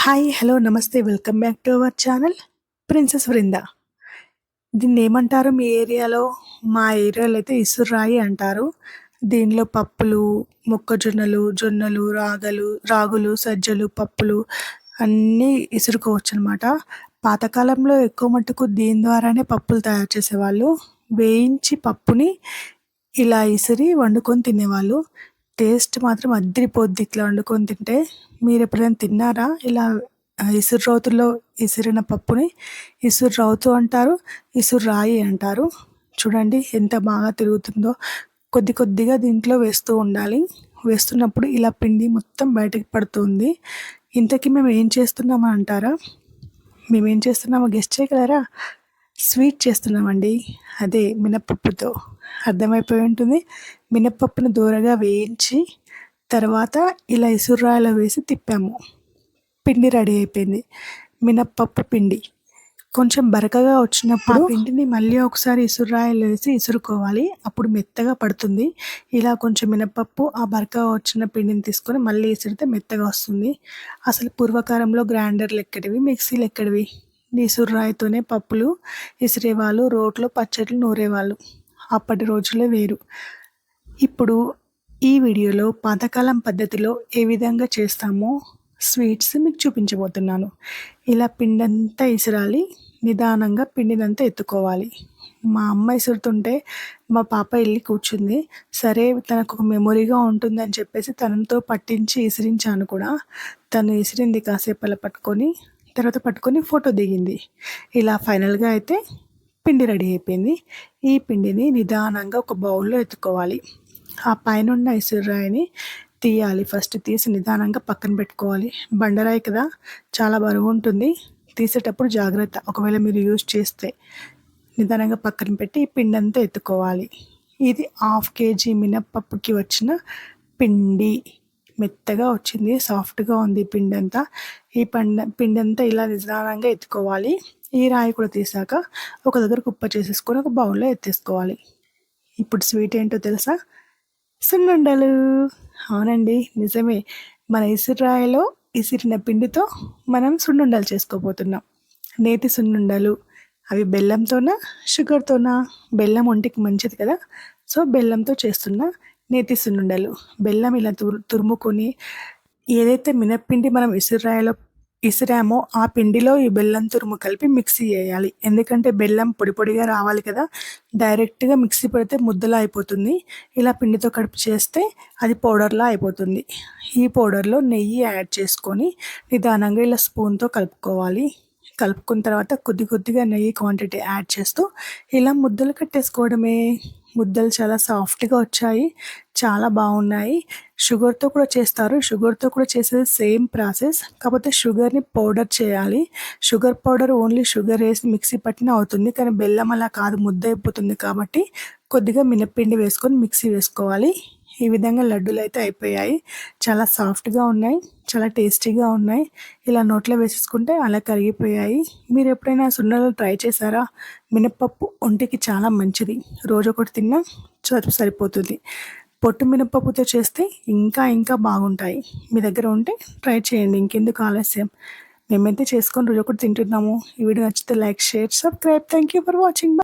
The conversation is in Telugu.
హాయ్! హలో! నమస్తే. Welcome back to our channel princess Vrinda. దీన్నేమంటారో మీ ఏరియాలో? మా ఏరియాలో అయితే ఇసుర్రాయి అంటారు. దీనిలో పప్పులు, మొక్కజొన్నలు, జొన్నలు, రాగులు, సజ్జలు, పప్పులు అన్నీ ఇసురుకోవచ్చనమాట. పాతకాలంలో ఎక్కువ మట్టుకు దీని ద్వారానే పప్పులు తయారు చేసేవాళ్ళు. వేయించి పప్పుని ఇలా ఇసిరి వండుకొని తినేవాళ్ళు. టేస్ట్ మాత్రం అద్దిరిపోద్ది ఇట్లా వండుకొని తింటే. మీరెప్పుడైనా తిన్నారా? ఇలా ఇసురు ఇసిరిన పప్పుని ఇసుర్రౌతు అంటారు, ఇసుర్రాయి అంటారు. చూడండి ఎంత బాగా తిరుగుతుందో. కొద్దిగా దీంట్లో వేస్తూ ఉండాలి. వేస్తున్నప్పుడు ఇలా పిండి మొత్తం బయటకి పడుతుంది. ఇంతకీ మేము ఏం చేస్తున్నామా అంటారా? మేమేం చేస్తున్నామో గెస్ చేయగలరా? స్వీట్ చేస్తున్నామండి. అదే మినపప్పుతో. అర్థమైపోయి ఉంటుంది. మినపప్పును దోరగా వేయించి తర్వాత ఇలా ఇసుర్రాయిలో వేసి తిప్పాము. పిండి రెడీ అయిపోయింది. మినప్పప్పు పిండి. కొంచెం బరకగా వచ్చినప్పుడు పిండిని మళ్ళీ ఒకసారి ఇసుర్రాయిలో వేసి ఇసురుకోవాలి. అప్పుడు మెత్తగా పడుతుంది. ఇలా కొంచెం మినపప్పు ఆ బరకగా వచ్చిన పిండిని తీసుకొని మళ్ళీ ఇసిరితే మెత్తగా వస్తుంది. అసలు పూర్వకాలంలో గ్రైండర్లు ఎక్కడివి, మిక్సీలు ఎక్కడివి? ఇసుర్రాయితోనే పప్పులు ఇసిరేవాళ్ళు, రోట్లో పచ్చళ్ళు నూరేవాళ్ళు. అప్పటి రోజులే వేరు. ఇప్పుడు ఈ వీడియోలో పాతకాలం పద్ధతిలో ఏ విధంగా చేస్తామో స్వీట్స్ మీకు చూపించబోతున్నాను. ఇలా పిండంతా ఇసరాలి. నిదానంగా పిండినంతా ఎత్తుకోవాలి. మా అమ్మ ఇసురుతుంటే మా పాప వెళ్ళి కూర్చుంది. సరే తనకు ఒక మెమొరీగా ఉంటుందని చెప్పేసి తనతో పట్టించి ఇసిరించాను కూడా. తను ఇసిరింది కాసేపు అలా పట్టుకొని ఫోటో దిగింది. ఇలా ఫైనల్గా అయితే పిండి రెడీ అయిపోయింది. ఈ పిండిని నిదానంగా ఒక బౌల్లో ఎత్తుకోవాలి. ఆ పైనున్న ఇసురాయిని తీయాలి. ఫస్ట్ తీసి నిదానంగా పక్కన పెట్టుకోవాలి. బండరాయి కదా, చాలా బరువు ఉంటుంది. తీసేటప్పుడు జాగ్రత్త. ఒకవేళ మీరు యూజ్ చేస్తే నిదానంగా పక్కన పెట్టి ఈ పిండి అంతా ఎత్తుకోవాలి. ఇది 1/2 kg మినప్పప్పుకి వచ్చిన పిండి. మెత్తగా వచ్చింది, సాఫ్ట్గా ఉంది పిండి అంతా. ఈ పిండి అంతా ఇలా నిదానంగా ఎత్తుకోవాలి. ఈ రాయి కూడా తీసాక ఒక దగ్గర కుప్ప చేసేసుకొని ఒక బౌల్లో ఎత్తేసుకోవాలి. ఇప్పుడు స్వీట్ ఏంటో తెలుసా? సున్నుండలు. అవునండి, నిజమే. మన ఇసురాయిలో ఇసిరిన పిండితో మనం సున్నుండలు చేసుకోబోతున్నాం. నేతి సున్నుండలు. అవి బెల్లంతోనా, షుగర్తోనా? బెల్లం ఒంటికి మంచిది కదా, సో బెల్లంతో చేస్తున్న నేతి సున్నుండలు. బెల్లం ఇలా తురుముకొని ఏదైతే మినప్పిండి మనం ఇసిరామో ఆ పిండిలో ఈ బెల్లం తురుము కలిపి మిక్సీ చేయాలి. ఎందుకంటే బెల్లం పొడి పొడిగా రావాలి కదా. డైరెక్ట్గా మిక్సీ పెడితే ముద్దలా అయిపోతుంది. ఇలా పిండితో కలిపి చేస్తే అది పౌడర్లా అయిపోతుంది. ఈ పౌడర్లో నెయ్యి యాడ్ చేసుకొని నిదానంగా ఇలా స్పూన్తో కలుపుకోవాలి. కలుపుకున్న తర్వాత కొద్దిగా నెయ్యి క్వాంటిటీ యాడ్ చేస్తూ ఇలా ముద్దలు కట్టేసుకోవడమే. ముద్దలు చాలా సాఫ్ట్గా వచ్చాయి, చాలా బాగున్నాయి. షుగర్తో కూడా చేస్తారు. షుగర్తో కూడా చేసేది సేమ్ ప్రాసెస్, కాకపోతే షుగర్ని పౌడర్ చేయాలి. షుగర్ పౌడర్ ఓన్లీ షుగర్ వేసి మిక్సీ పట్టిన అవుతుంది. కానీ బెల్లం అలా కాదు, ముద్ద అయిపోతుంది. కాబట్టి కొద్దిగా మినప్పిండి వేసుకొని మిక్సీ వేసుకోవాలి. ఈ విధంగా లడ్డూలు అయితే అయిపోయాయి. చాలా సాఫ్ట్గా ఉన్నాయి, చాలా టేస్టీగా ఉన్నాయి. ఇలా నోట్లో వేసేసుకుంటే అలా కరిగిపోయాయి. మీరు ఎప్పుడైనా సున్నుండలు ట్రై చేశారా? మినప్పప్పు ఒంటికి చాలా మంచిది. రోజు ఒకటి తిన్నా సరిపోతుంది. పొట్టు మినప్పప్పుతో చేస్తే ఇంకా బాగుంటాయి. మీ దగ్గర ఉంటే ట్రై చేయండి. ఇంకెందుకు ఆలస్యం? మేమైతే చేసుకొని రోజు ఒకటి తింటున్నాము. ఈ వీడియో నచ్చితే like, share, subscribe. Thank you for watching.